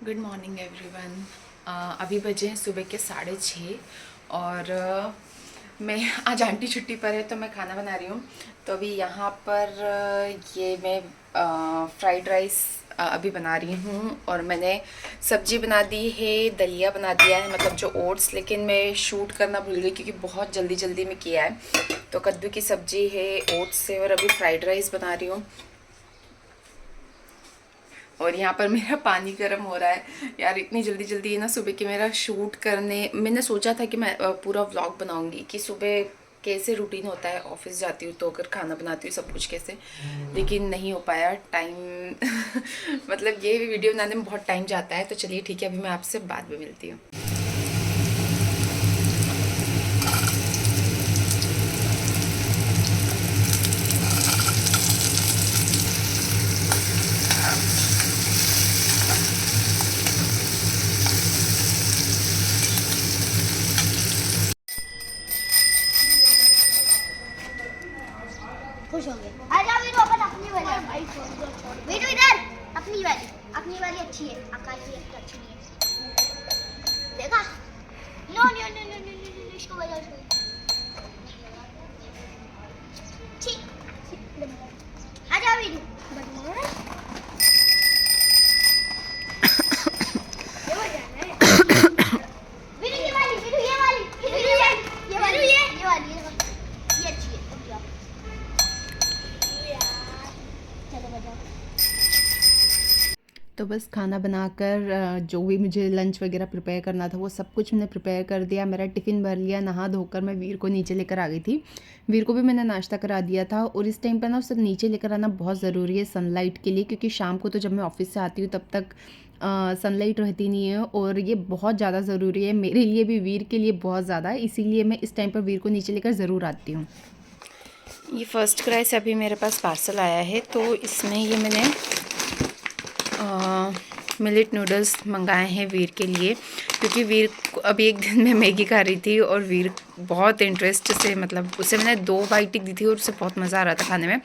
Good morning everyone. अभी बजे हैं सुबह के 6:30 और मैं आज आंटी छुट्टी पर है तो मैं खाना बना रही हूँ। तो अभी यहाँ पर ये मैं फ्राइड राइस अभी बना रही हूँ और मैंने सब्जी बना दी है, दलिया बना दिया है, मतलब जो ओट्स, लेकिन मैं शूट करना भूल गई क्योंकि बहुत जल्दी जल्दी में किया है। तो कद्दू की सब्जी है ओट्स से और अभी फ्राइड राइस बना रही हूँ। और यहाँ पर मेरा पानी गर्म हो रहा है यार, इतनी जल्दी जल्दी ना सुबह के मेरा शूट करने, मैंने सोचा था कि मैं पूरा व्लॉग बनाऊंगी कि सुबह कैसे रूटीन होता है, ऑफिस जाती हूँ तो अगर खाना बनाती हूँ सब कुछ कैसे, लेकिन नहीं हो पाया टाइम। मतलब ये भी वीडियो बनाने में बहुत टाइम जाता है। तो चलिए ठीक है, अभी मैं आपसे बाद में मिलती हूँ। खुश हो गए। आ जाओ वीरू, अपन अपनी वाली वीरू इधर। अपनी वाली अच्छी है, आकाश की अच्छी नहीं है। देखा? No no no no no no, इसको बजाओ, इसको ठीक। आ जाओ वीरू। ये बजाना है। वीरू ये वाली, वीरू ये वाली, वीरू ये वाली, ये वाली, ये अच्छी है। अब जाओ यार, चलो बजाओ। तो बस खाना बनाकर जो भी मुझे लंच वगैरह प्रिपेयर करना था वो सब कुछ मैंने प्रिपेयर कर दिया। मेरा टिफ़िन भर लिया, नहा धोकर मैं वीर को नीचे लेकर आ गई थी। वीर को भी मैंने नाश्ता करा दिया था और इस टाइम पर ना उसे नीचे लेकर आना बहुत ज़रूरी है सनलाइट के लिए, क्योंकि शाम को तो जब मैं ऑफिस से आती हूँ तब तक सनलाइट रहती नहीं है और ये बहुत ज़्यादा ज़रूरी है मेरे लिए भी, वीर के लिए बहुत ज़्यादा, इसीलिए मैं इस टाइम पर वीर को नीचे लेकर ज़रूर आती हूँ। ये फर्स्ट क्राई से अभी मेरे पास पार्सल आया है, तो इसमें ये मैंने मिलेट नूडल्स मंगाए हैं वीर के लिए, क्योंकि वीर अभी एक दिन मैं मैगी खा रही थी और वीर बहुत इंटरेस्ट से, मतलब उसे मैंने 2 बाइट दी थी और उसे बहुत मज़ा आ रहा था खाने में।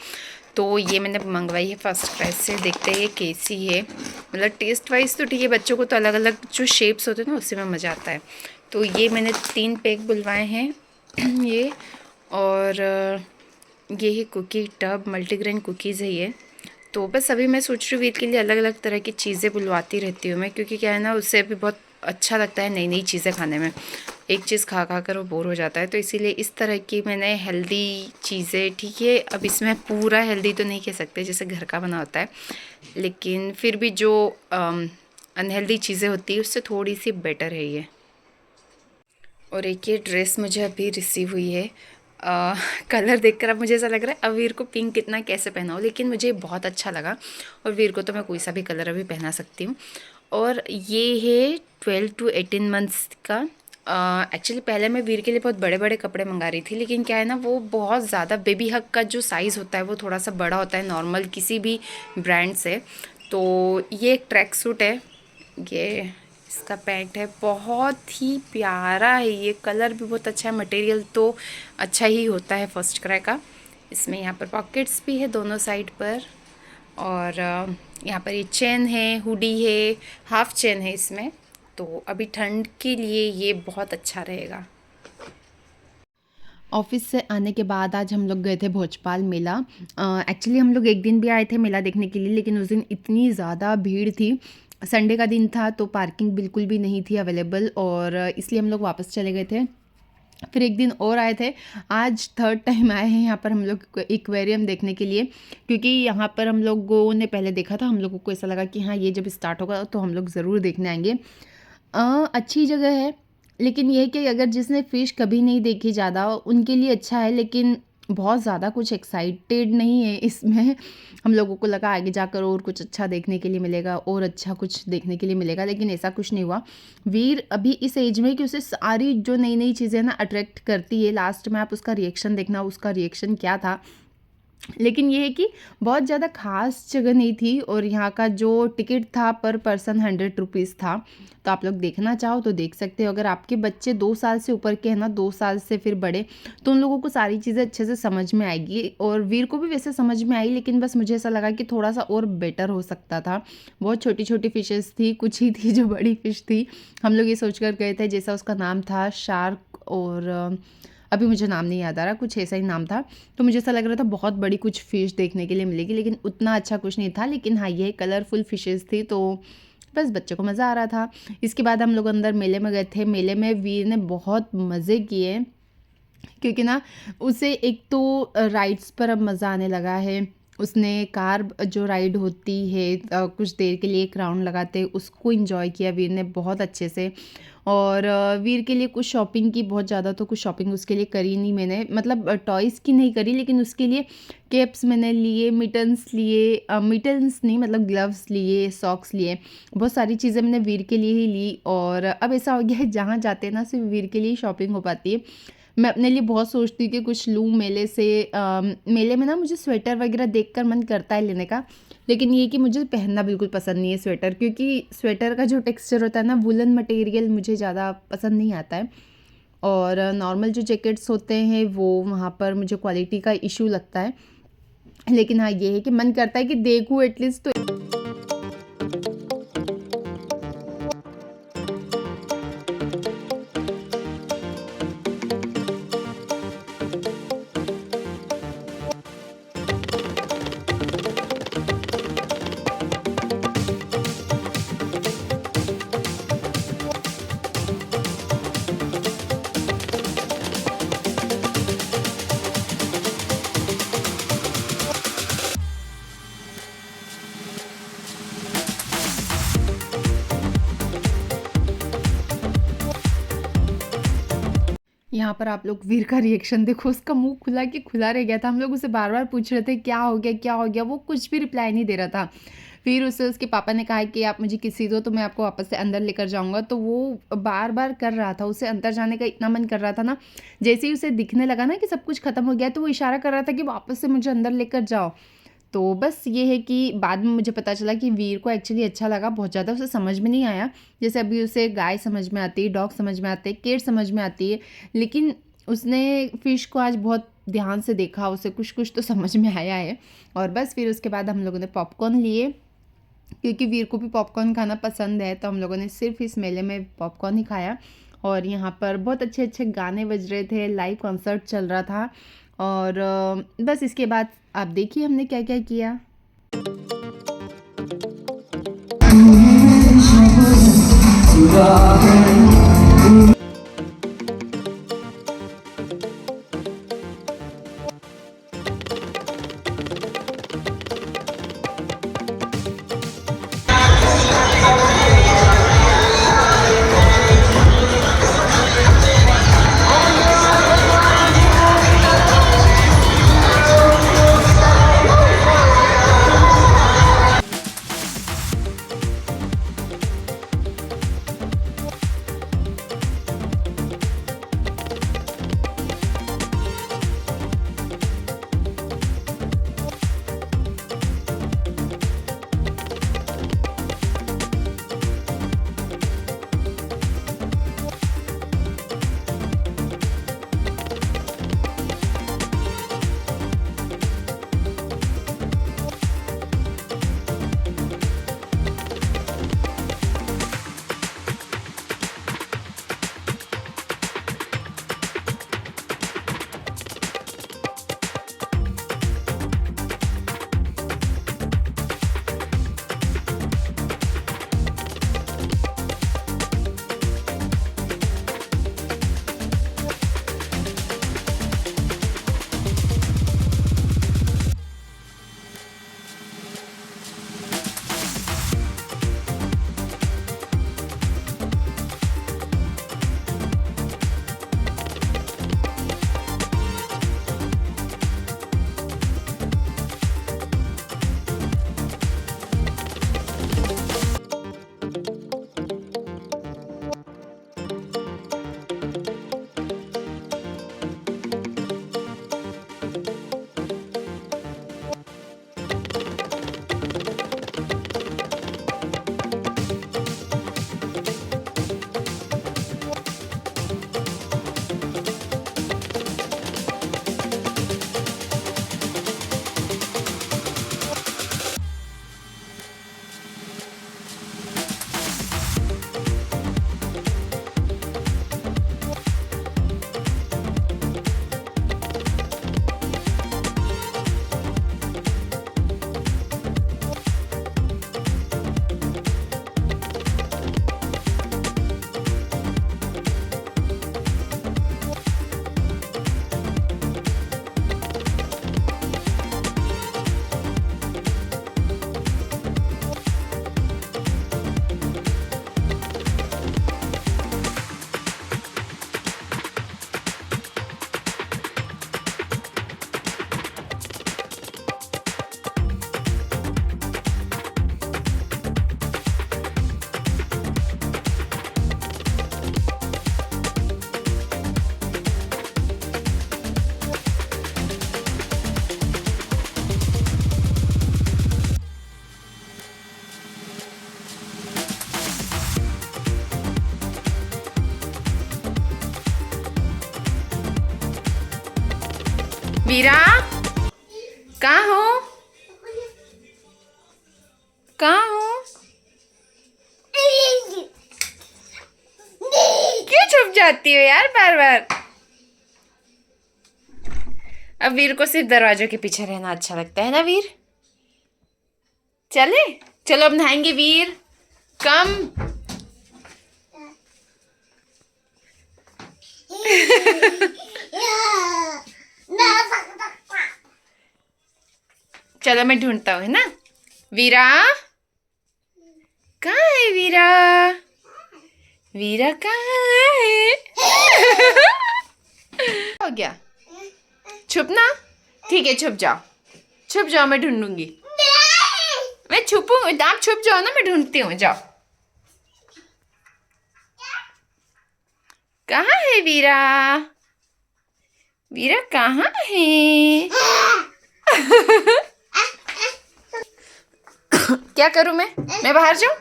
तो ये मैंने मंगवाई है फर्स्ट प्राइस से। देखते हैं ये कैसी है, मतलब टेस्ट वाइज तो ठीक है, बच्चों को तो अलग अलग जो शेप्स होते हैं ना उससे में मज़ा आता है। तो ये मैंने 3 पैक बुलवाए हैं। ये और ये है कुकी टब, मल्टीग्रेन कुकीज़ है ये। तो बस अभी मैं सोच रही हूँ ईद के लिए अलग अलग तरह की चीज़ें बुलवाती रहती हूँ मैं, क्योंकि क्या है ना, उससे भी बहुत अच्छा लगता है नई नई चीज़ें खाने में। एक चीज़ खा खा कर वो बोर हो जाता है, तो इसीलिए इस तरह की मैंने हेल्दी चीज़ें, ठीक है अब इसमें पूरा हेल्दी तो नहीं कह सकते जैसे घर का बना होता है, लेकिन फिर भी जो अनहेल्दी चीज़ें होती है उससे थोड़ी सी बेटर है ये। और एक ये ड्रेस मुझे अभी रिसीव हुई है। कलर देखकर अब मुझे ऐसा लग रहा है अब वीर को पिंक कितना कैसे पहनाऊँ, लेकिन मुझे बहुत अच्छा लगा और वीर को तो मैं कोई सा भी कलर अभी पहना सकती हूँ। और ये है 12 to 18 मंथ्स का। एक्चुअली पहले मैं वीर के लिए बहुत बड़े बड़े कपड़े मंगा रही थी, लेकिन क्या है ना, वो बहुत ज़्यादा बेबी हग का जो साइज़ होता है वो थोड़ा सा बड़ा होता है नॉर्मल किसी भी ब्रांड से। तो ये एक ट्रैक सूट है, ये इसका पैंट है, बहुत ही प्यारा है, ये कलर भी बहुत अच्छा है, मटेरियल तो अच्छा ही होता है फर्स्ट क्राई का। इसमें यहाँ पर पॉकेट्स भी है दोनों साइड पर, और यहाँ पर ये चेन है, हुडी है, हाफ चेन है इसमें। तो अभी ठंड के लिए ये बहुत अच्छा रहेगा। ऑफिस से आने के बाद आज हम लोग गए थे भोजपाल मेला। एक्चुअली हम लोग एक दिन भी आए थे मेला देखने के लिए, लेकिन उस दिन इतनी ज़्यादा भीड़ थी, संडे का दिन था तो पार्किंग बिल्कुल भी नहीं थी अवेलेबल, और इसलिए हम लोग वापस चले गए थे। फिर एक दिन और आए थे, आज थर्ड टाइम आए हैं यहाँ पर हम लोग एक्वेरियम देखने के लिए, क्योंकि यहाँ पर हम लोगों ने पहले देखा था, हम लोगों को ऐसा लगा कि हाँ ये जब स्टार्ट होगा तो हम लोग ज़रूर देखने आएंगे। अच्छी जगह है, लेकिन ये है कि अगर जिसने फ़िश कभी नहीं देखी ज़्यादा उनके लिए अच्छा है, लेकिन बहुत ज़्यादा कुछ एक्साइटेड नहीं है इसमें। हम लोगों को लगा आगे जाकर और कुछ अच्छा देखने के लिए मिलेगा और अच्छा कुछ देखने के लिए मिलेगा, लेकिन ऐसा कुछ नहीं हुआ। वीर अभी इस एज में कि उसे सारी जो नई नई चीज़ें ना अट्रैक्ट करती है। लास्ट में आप उसका रिएक्शन देखना, उसका रिएक्शन क्या था, लेकिन ये है कि बहुत ज़्यादा ख़ास जगह नहीं थी और यहाँ का जो टिकट था पर पर्सन 100 रुपीज़ था। तो आप लोग देखना चाहो तो देख सकते हो। अगर आपके बच्चे 2 साल से ऊपर के हैं ना, 2 साल से फिर बड़े, तो उन लोगों को सारी चीज़ें अच्छे से समझ में आएगी। और वीर को भी वैसे समझ में आई, लेकिन बस मुझे ऐसा लगा कि थोड़ा-सा और बेटर हो सकता था। बहुत छोटी-छोटी फ़िशेज़ थी, कुछ ही थी जो बड़ी फ़िश थी। हम लोग ये सोच कर गए थे, जैसा उसका नाम था शार्क, और अभी मुझे नाम नहीं याद आ रहा, कुछ ऐसा ही नाम था। तो मुझे ऐसा लग रहा था बहुत बड़ी कुछ फ़िश देखने के लिए मिलेगी, लेकिन उतना अच्छा कुछ नहीं था। लेकिन हाँ, ये कलरफुल फ़िशेज़ थी, तो बस बच्चों को मज़ा आ रहा था। इसके बाद हम लोग अंदर मेले में गए थे। मेले में वीर ने बहुत मज़े किए, क्योंकि ना उसे एक तो राइड्स पर अब मज़ा आने लगा है। उसने कार जो राइड होती है, कुछ देर के लिए एक राउंड लगाते हैं, उसको एंजॉय किया वीर ने बहुत अच्छे से। और वीर के लिए कुछ शॉपिंग की, बहुत ज़्यादा तो कुछ शॉपिंग उसके लिए करी नहीं मैंने, मतलब टॉयज़ की नहीं करी, लेकिन उसके लिए कैप्स मैंने लिए, मिटन्स लिए, मिटन्स नहीं मतलब ग्लव्स लिए, सॉक्स लिए, बहुत सारी चीज़ें मैंने वीर के लिए ही ली। और अब ऐसा हो गया है, जहाँ जाते हैं ना सिर्फ वीर के लिए शॉपिंग हो पाती है। मैं अपने लिए बहुत सोचती हूँ कि कुछ लूँ मेले से। मेले में ना मुझे स्वेटर वगैरह देखकर मन करता है लेने का, लेकिन ये कि मुझे पहनना बिल्कुल पसंद नहीं है स्वेटर, क्योंकि स्वेटर का जो टेक्सचर होता है ना, वुलन मटेरियल मुझे ज़्यादा पसंद नहीं आता है। और नॉर्मल जो जैकेट्स होते हैं वो वहाँ पर मुझे क्वालिटी का इशू लगता है। लेकिन हाँ, ये है कि मन करता है कि देखूँ एटलीस्ट। तो यहाँ पर आप लोग वीर का रिएक्शन देखो, उसका मुंह खुला कि खुला रह गया था। हम लोग उसे बार बार पूछ रहे थे क्या हो गया क्या हो गया, वो कुछ भी रिप्लाई नहीं दे रहा था। फिर उसे उसके पापा ने कहा कि आप मुझे किसी दो तो मैं आपको वापस से अंदर लेकर जाऊंगा, तो वो बार बार कर रहा था। उसे अंदर जाने का इतना मन कर रहा था ना, जैसे ही उसे दिखने लगा ना कि सब कुछ खत्म हो गया, तो वो इशारा कर रहा था कि वापस से मुझे अंदर लेकर जाओ। तो बस ये है कि बाद में मुझे पता चला कि वीर को एक्चुअली अच्छा लगा बहुत ज़्यादा, उसे समझ में नहीं आया। जैसे अभी उसे गाय समझ में आती है, डॉग समझ में आते हैं, केट समझ में आती है, लेकिन उसने फ़िश को आज बहुत ध्यान से देखा, उसे कुछ कुछ तो समझ में आया है। और बस फिर उसके बाद हम लोगों ने पॉपकॉर्न लिए, क्योंकि वीर को भी पॉपकॉर्न खाना पसंद है, तो हम लोगों ने सिर्फ इस मेले में पॉपकॉर्न ही खाया। और यहाँ पर बहुत अच्छे अच्छे गाने बज रहे थे, लाइव कॉन्सर्ट चल रहा था। और बस इसके बाद आप देखिए हमने क्या क्या किया। वीरा कहाँ हो? कहाँ हो? क्यों छुप जाती हो यार बार बार? अब वीर को सिर्फ दरवाजों के पीछे रहना अच्छा लगता है ना वीर? चले चलो अब नहाएंगे वीर। कम। चलो मैं ढूंढता हूँ है ना। वीरा कहाँ है वीरा? वीरा कहाँ है? हो गया छुपना। ठीक है छुप जाओ मैं ढूंढूंगी। मैं छुपूं आप छुप जाओ ना मैं ढूंढती हूँ जाओ। कहाँ है वीरा? वीरा कहाँ है? क्या करूं मैं बाहर जाऊं?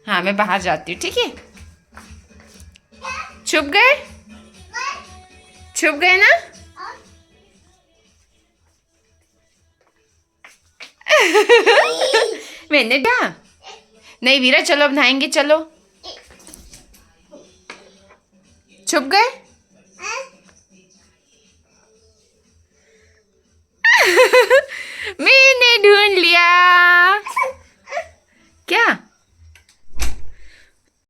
हाँ मैं बाहर जाती हूँ ठीक है। छुप गए ना? मैंने कहा नहीं वीरा चलो अब नहाएंगे चलो। छुप गए? मैंने ढूंढ लिया। क्या?